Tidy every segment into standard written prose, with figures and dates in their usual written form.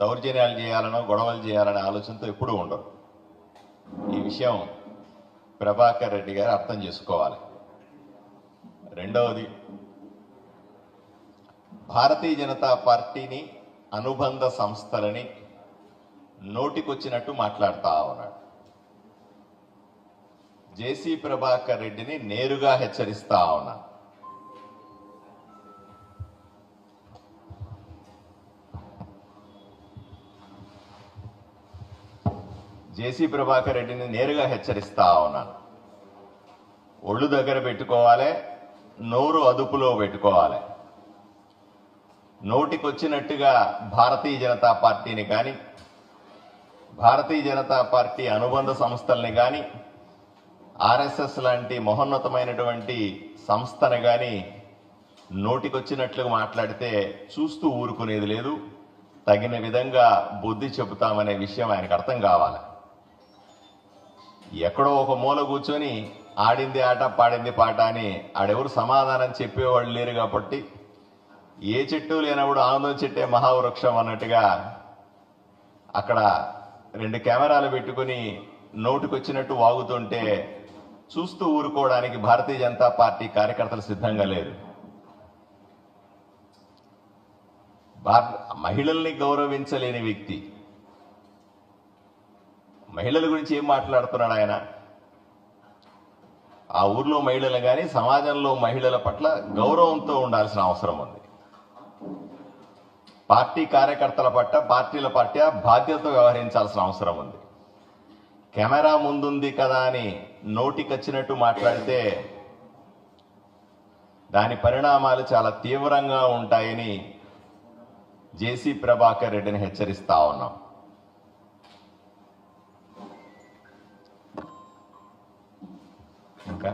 దౌర్జన్యాలు చేయాలనో గొడవలు చేయాలనే ఆలోచనతో ఎప్పుడూ ఉండరు. ఈ విషయం ప్రభాకర్ రెడ్డి గారు అర్థం చేసుకోవాలి. రెండవది, భారతీయ జనతా పార్టీని అనుబంధ సంస్థలని నోటికొచ్చినట్టు మాట్లాడుతూ ఉన్నాడు. జేసీ ప్రభాకర్ రెడ్డిని నేరుగా హెచ్చరిస్తా ఉన్నాను. జేసీ ప్రభాకర్ రెడ్డిని నేరుగా హెచ్చరిస్తా ఉన్నాను. ఒళ్ళు దగ్గర పెట్టుకోవాలి, నోరు అదుపులో పెట్టుకోవాలి. నోటికొచ్చినట్టుగా భారతీయ జనతా పార్టీని కానీ, భారతీయ జనతా పార్టీ అనుబంధ సంస్థల్ని కానీ, ఆర్ఎస్ఎస్ లాంటి మహోన్నతమైనటువంటి సంస్థను కానీ నోటికొచ్చినట్లుగా మాట్లాడితే చూస్తూ ఊరుకునేది లేదు. తగిన విధంగా బుద్ధి చెబుతామనే విషయం ఆయనకు అర్థం కావాలి. ఎక్కడో ఒక మూల కూర్చొని ఆడింది ఆట పాడింది పాట అని ఆడెవరు సమాధానం చెప్పేవాళ్ళు లేరు. కాబట్టి ఏ చెట్టు లేనప్పుడు ఆనందం చెట్టే మహావృక్షం అన్నట్టుగా అక్కడ 2 కెమెరాలు పెట్టుకుని నోటికొచ్చినట్టు వాగుతుంటే చూస్తూ ఊరుకోవడానికి భారతీయ జనతా పార్టీ కార్యకర్తలు సిద్ధంగా లేరు. మహిళల్ని గౌరవించలేని వ్యక్తి మహిళల గురించి ఏం మాట్లాడుతున్నాడు ఆయన? ఆ ఊర్లో మహిళలు కానీ సమాజంలో మహిళల పట్ల గౌరవంతో ఉండాల్సిన అవసరం ఉంది. పార్టీ కార్యకర్తల పట్ల, పార్టీల పట్ల బాధ్యతతో వ్యవహరించాల్సిన అవసరం ఉంది. కెమెరా ముందుంది కదా అని నోటికొచ్చినట్టు మాట్లాడితే దాని పరిణామాలు చాలా తీవ్రంగా ఉంటాయని జేసీ ప్రభాకర్ రెడ్డిని హెచ్చరిస్తా ఉన్నాం. ఇంకా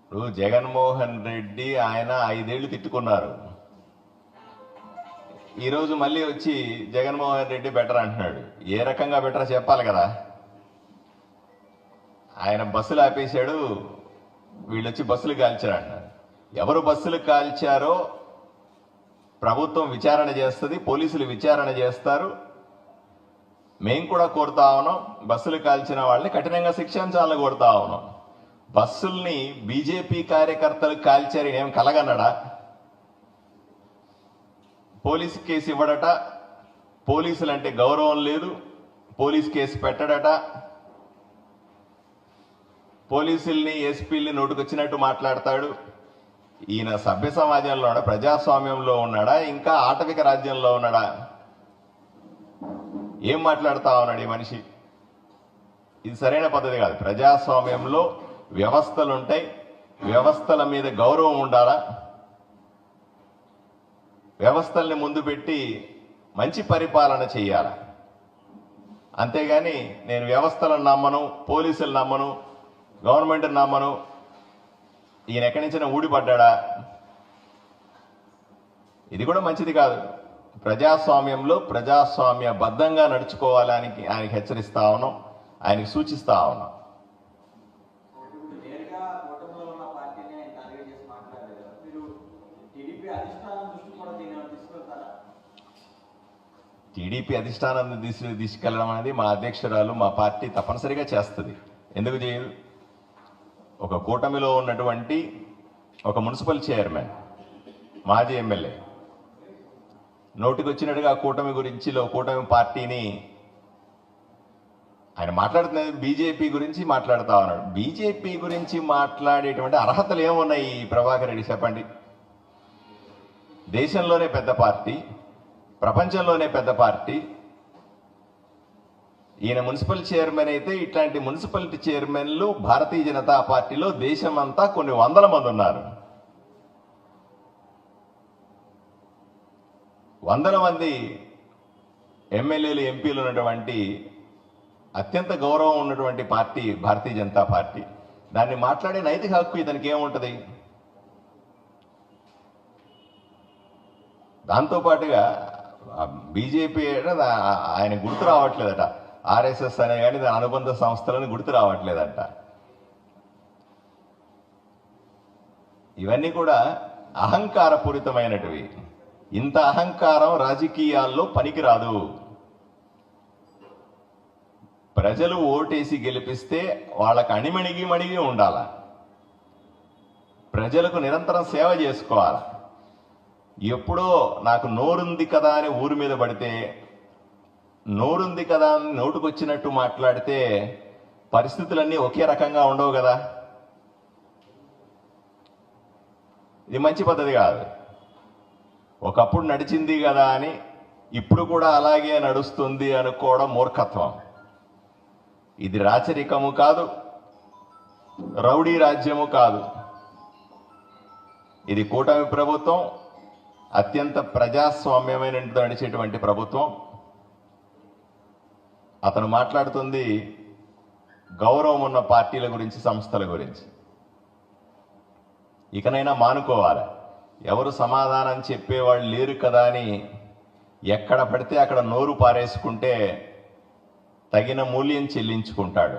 ఇప్పుడు జగన్మోహన్ రెడ్డి ఆయన 5 ఏళ్లు తిట్టుకున్నారు. ఈరోజు మళ్ళీ వచ్చి జగన్మోహన్ రెడ్డి బెటర్ అంటున్నాడు. ఏ రకంగా బెటర్ చెప్పాలి కదా. ఆయన బస్సులు ఆపేశాడు, వీళ్ళొచ్చి బస్సులు కాల్చారు అంటున్నారు. ఎవరు బస్సులు కాల్చారో ప్రభుత్వం విచారణ చేస్తుంది, పోలీసులు విచారణ చేస్తారు. మేం కూడా కోరుతా ఉన్నాం, బస్సులు కాల్చిన వాళ్ళని కఠినంగా శిక్షించాలని కోరుతా ఉన్నాం. బస్సుల్ని బీజేపీ కార్యకర్తలు కాల్చారని ఏం కలగన్నాడా? పోలీసు కేసు ఇవ్వడట, పోలీసులంటే గౌరవం లేదు, పోలీసు కేసు పెట్టడట, పోలీసుల్ని ఎస్పీల్ని నోటుకొచ్చినట్టు మాట్లాడతాడు. ఈయన సభ్య సమాజంలో ఉన్నాడా, ప్రజాస్వామ్యంలో ఉన్నాడా, ఇంకా ఆటవిక రాజ్యంలో ఉన్నాడా? ఏం మాట్లాడుతా ఉన్నాడు ఈ మనిషి? ఇది సరైన పద్ధతి కాదు. ప్రజాస్వామ్యంలో వ్యవస్థలుంటాయి, వ్యవస్థల మీద గౌరవం ఉండాలా, వ్యవస్థల్ని ముందు పెట్టి మంచి పరిపాలన చేయాలి. అంతేగాని నేను వ్యవస్థలను నమ్మను, పోలీసులు నమ్మను, గవర్నమెంట్ నమ్మను, ఈయన ఎక్కడి నుంచైనా ఊడిపడ్డా, ఇది కూడా మంచిది కాదు. ప్రజాస్వామ్యంలో ప్రజాస్వామ్యబద్ధంగా నడుచుకోవాలని ఆయనకి హెచ్చరిస్తా ఉన్నాం, ఆయనకి సూచిస్తా ఉన్నాం. టీడీపీ అధిష్టానాన్ని తీసుకెళ్లడం అనేది మా అధ్యక్షురాలు, మా పార్టీ తప్పనిసరిగా చేస్తుంది. ఎందుకు చేయదు? ఒక కూటమిలో ఉన్నటువంటి ఒక మున్సిపల్ చైర్మన్, మాజీ ఎమ్మెల్యే నోటికొచ్చినట్టుగా కూటమి కూటమి పార్టీని ఆయన మాట్లాడుతున్నది బీజేపీ గురించి మాట్లాడుతా ఉన్నాడు. బీజేపీ గురించి మాట్లాడేటువంటి అర్హతలు ఏమున్నాయి ప్రభాకర్ రెడ్డి చెప్పండి? దేశంలోనే పెద్ద పార్టీ, ప్రపంచంలోనే పెద్ద పార్టీ. ఈయన మున్సిపల్ చైర్మన్ అయితే ఇట్లాంటి మున్సిపాలిటీ చైర్మన్లు భారతీయ జనతా పార్టీలో దేశమంతా కొన్ని వందల మంది ఉన్నారు. వందల మంది ఎమ్మెల్యేలు, ఎంపీలు ఉన్నటువంటి అత్యంత గౌరవం ఉన్నటువంటి పార్టీ భారతీయ జనతా పార్టీ. దాన్ని మాట్లాడే నైతిక హక్కు ఇతనికి ఏముంటుంది? దాంతోపాటుగా బీజేపీ ఆయన గుర్తు రావట్లేదట, ఆర్ఎస్ఎస్ అనే కానీ దాని అనుబంధ సంస్థలను గుర్తు రావట్లేదట. ఇవన్నీ కూడా అహంకారపూరితమైనటివి. ఇంత అహంకారం రాజకీయాల్లో పనికిరాదు. ప్రజలు ఓటేసి గెలిపిస్తే వాళ్ళకు అణిమణిగి ఉండాల, ప్రజలకు నిరంతరం సేవ చేసుకోవాలి. ఎప్పుడో నాకు నోరుంది కదా అని ఊరి మీద పడితే, నోరుంది కదా అని నోటుకొచ్చినట్టు మాట్లాడితే పరిస్థితులన్నీ ఒకే రకంగా ఉండవు కదా. ఇది మంచి పద్ధతి కాదు. ఒకప్పుడు నడిచింది కదా అని ఇప్పుడు కూడా అలాగే నడుస్తుంది అనుకోవడం మూర్ఖత్వం. ఇది రాచరికము కాదు, రౌడీ రాజ్యము కాదు. ఇది కూటమి ప్రభుత్వం, అత్యంత ప్రజాస్వామ్యమైన నడిచేటువంటి ప్రభుత్వం. అతను మాట్లాడుతుంది గౌరవం ఉన్న పార్టీల గురించి, సంస్థల గురించి. ఇకనైనా మానుకోవాలి. ఎవరు సమాధానం చెప్పేవాళ్ళు లేరు కదా అని ఎక్కడ పడితే అక్కడ నోరు పారేసుకుంటే తగిన మూల్యం చెల్లించుకుంటాడు.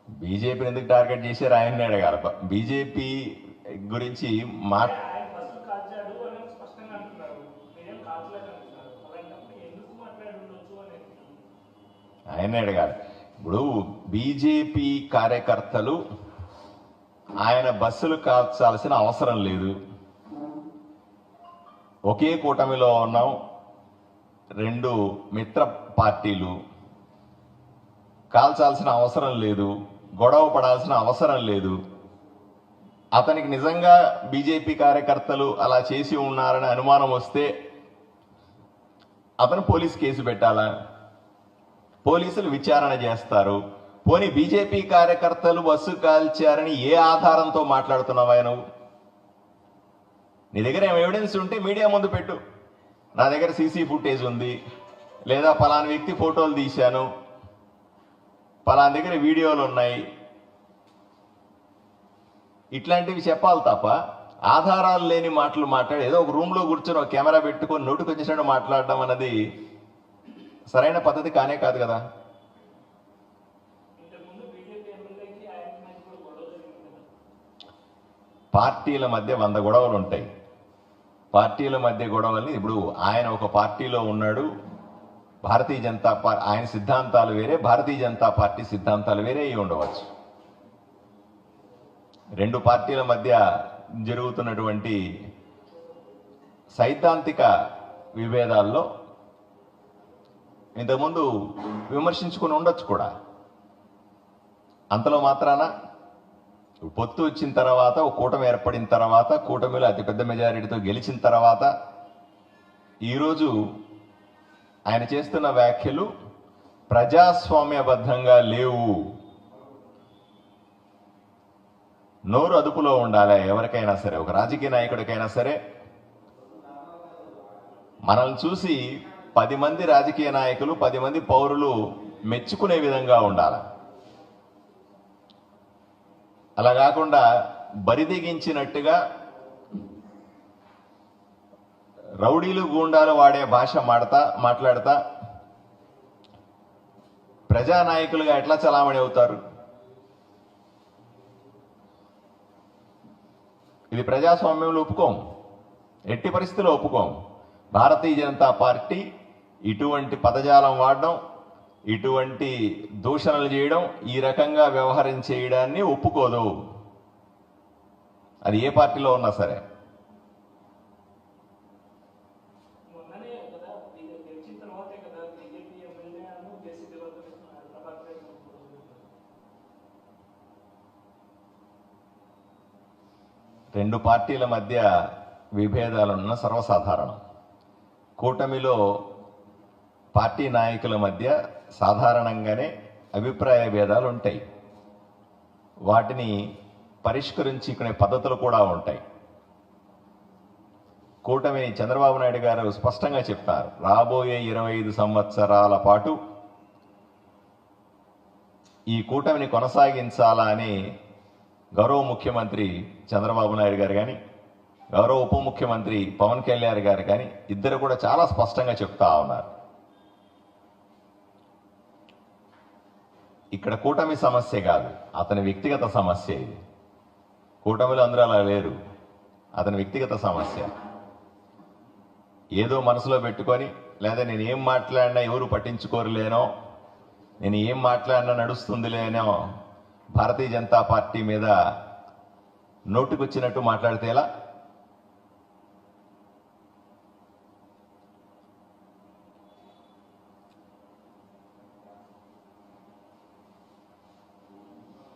బీజేపీని ఎందుకు టార్గెట్ చేశారు ఆయన్ని అడగాలి. బీజేపీ గురించి ఆయన్నే అడగాలి. ఇప్పుడు బీజేపీ కార్యకర్తలు ఆయన బస్సులు కాల్చాల్సిన అవసరం లేదు. ఒకే కూటమిలో ఉన్నాం, 2 మిత్ర పార్టీలు, కాల్చాల్సిన అవసరం లేదు, గొడవ పడాల్సిన అవసరం లేదు. అతనికి నిజంగా బీజేపీ కార్యకర్తలు అలా చేసి ఉన్నారని అనుమానం వస్తే అతను పోలీస్ కేసు పెట్టాలా, పోలీసులు విచారణ చేస్తారు. పోనీ బీజేపీ కార్యకర్తలు బస్సు కాల్చారని ఏ ఆధారంతో మాట్లాడుతున్నావా నువ్వు? నీ దగ్గర ఏం ఎవిడెన్స్ ఉంటే మీడియా ముందు పెట్టు. నా దగ్గర సీసీ ఫుటేజ్ ఉంది, లేదా పలానా వ్యక్తి ఫోటోలు తీశాను, పలానా దగ్గర వీడియోలు ఉన్నాయి, ఇట్లాంటివి చెప్పాలి తప్ప ఆధారాలు లేని మాటలు మాట్లాడి ఏదో ఒక రూమ్లో కూర్చొని ఒక కెమెరా పెట్టుకొని నోటికి వచ్చేసినట్టు మాట్లాడడం అన్నది సరైన పద్ధతి కానే కాదు కదా. పార్టీల మధ్య 100 గొడవలు ఉంటాయి. పార్టీల మధ్య గొడవల్ని ఇప్పుడు ఆయన ఒక పార్టీలో ఉన్నాడు, భారతీయ జనతా పార్టీ ఆయన సిద్ధాంతాలు వేరే, భారతీయ జనతా పార్టీ సిద్ధాంతాలు వేరే అయి ఉండవచ్చు. 2 పార్టీల మధ్య జరుగుతున్నటువంటి సైద్ధాంతిక విభేదాల్లో ఇంతకుముందు విమర్శించుకుని ఉండొచ్చు కూడా. అంతలో మాత్రాన పొత్తు వచ్చిన తర్వాత, ఒక కూటమి ఏర్పడిన తర్వాత, కూటమిలో అతిపెద్ద మెజారిటీతో గెలిచిన తర్వాత ఈరోజు ఆయన చేస్తున్న వ్యాఖ్యలు ప్రజాస్వామ్యబద్ధంగా లేవు. నోరు అదుపులో ఉండాలి ఎవరికైనా సరే, ఒక రాజకీయ నాయకుడికైనా సరే. మనల్ని చూసి 10 మంది రాజకీయ నాయకులు, 10 మంది పౌరులు మెచ్చుకునే విధంగా ఉండాలి. అలా కాకుండా బరిదిగించినట్టుగా రౌడీలు, గూండాలు వాడే భాష మాట్లాడతా ప్రజానాయకులుగా ఎట్లా చలామణి అవుతారు? ఇది ప్రజాస్వామ్యంలో ఒప్పుకోం, ఎట్టి పరిస్థితుల్లో ఒప్పుకోం. భారతీయ జనతా పార్టీ ఇటువంటి పదజాలం వాడడం, ఇటువంటి దూషణలు చేయడం, ఈ రకంగా వ్యవహారం చేయడాన్ని ఒప్పుకోదు. అది ఏ పార్టీలో ఉన్నా సరే. రెండు పార్టీల మధ్య విభేదాలున్న సర్వసాధారణం. కూటమిలో పార్టీ నాయకుల మధ్య సాధారణంగానే అభిప్రాయ భేదాలు ఉంటాయి. వాటిని పరిష్కరించుకునే పద్ధతులు కూడా ఉంటాయి. కూటమిని చంద్రబాబు నాయుడు గారు స్పష్టంగా చెప్తారు, రాబోయే 25 సంవత్సరాల పాటు ఈ కూటమిని కొనసాగించాలా అని గౌరవ ముఖ్యమంత్రి చంద్రబాబు నాయుడు గారు కానీ, గౌరవ ఉప ముఖ్యమంత్రి పవన్ కళ్యాణ్ గారు కానీ ఇద్దరు కూడా చాలా స్పష్టంగా చెప్తా ఉన్నారు. ఇక్కడ కూటమి సమస్య కాదు, అతని వ్యక్తిగత సమస్య. ఇది కూటమిలో అందరూ అలా లేరు, అతని వ్యక్తిగత సమస్య. ఏదో మనసులో పెట్టుకొని, లేదా నేను ఏం మాట్లాడినా ఎవరు పట్టించుకోరులేనో, నేను ఏం మాట్లాడినా నడుస్తుంది లేనో భారతీయ జనతా పార్టీ మీద నోటుకొచ్చినట్టు మాట్లాడితే ఎలా?